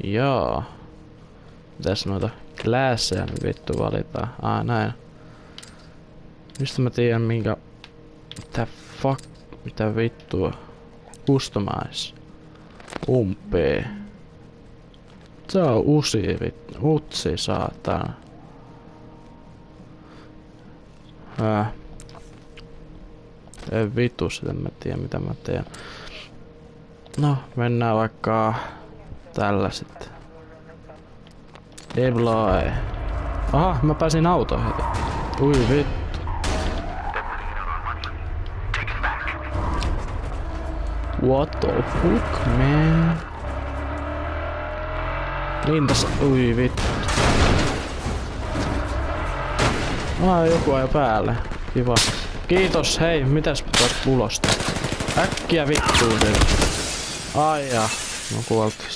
Joo. Mitäs noita klasseja nyt vittu valitaan? Näin. Mistä mä tiedän minkä... Mitä vittua? Customize. Umpee. Se on usi vittu. Utsi saatana. Ei vittu sitä mä tiedän mitä mä teen. No, mennään vaikka tällä sitten. Deploy. Aha, mä pääsin autoon heti. Ui vittu. What the fuck, man? Niin tässä, ui vittu. Joku ajoi päälle. Kiva. Kiitos, hei, mitäs pitäis ulosta? Äkkiä vittuun nyt. Ai jaa, no kuoltiin.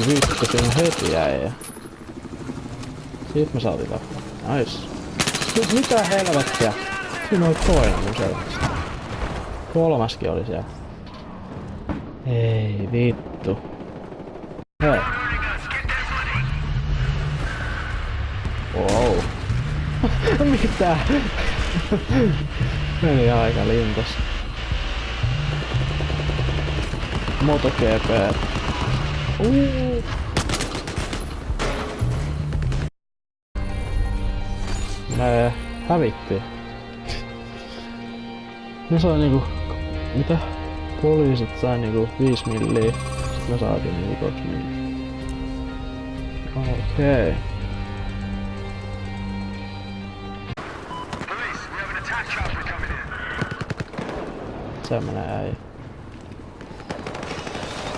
Vittu, siinä on heti äijä. Siitä me saatiin tappaa. Nice. Mitä helvettiä? Siinä oli toinen mun selvästi. Kolmaskin oli siellä. Ei vittu. Hei. Wow. Mitä? Meni aika lintas. MotoGP. Me hävittiin. Ne sai niinku... Mitä? Poliisit sai niinku 5 milliä. Sit me saatiin niinku 2 milliä. Okei. Se menee äijä.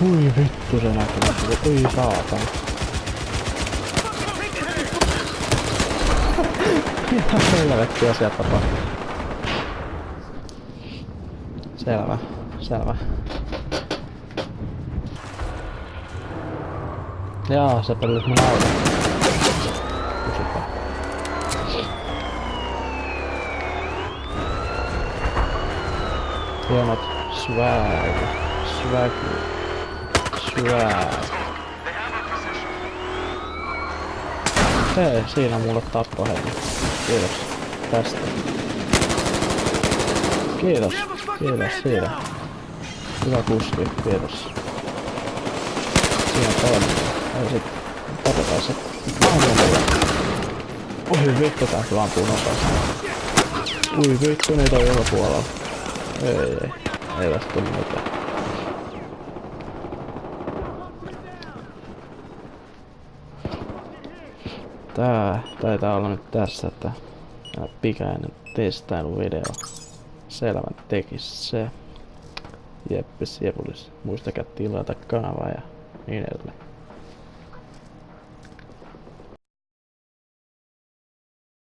Ui vittu se näkyy. Ui saatana. Mitä helvettiä sieltä tapahtuu? Selvä. Selvä. Jaa, se pelasi mun auto. Kusipä. Hienot swag. Swag. Hei, siinä mulle tappo heti. Kiitos. Tästä. Kiitos. Kiitos siitä. Hyvä kuski. Kiitos. Siinä toinen. Ja sit katsotaan se. Oi vittu, tää kyllä ampuu nopeasti. Ui vittu, niitä on joka puolella. Ei tästä tullut mitään. Tää taitaa olla nyt tässä, että pikainen testailuvideo. Selvän tekis se. Jeppis, jepulis. Muistakaa tilata kanavaa ja niin edelleen.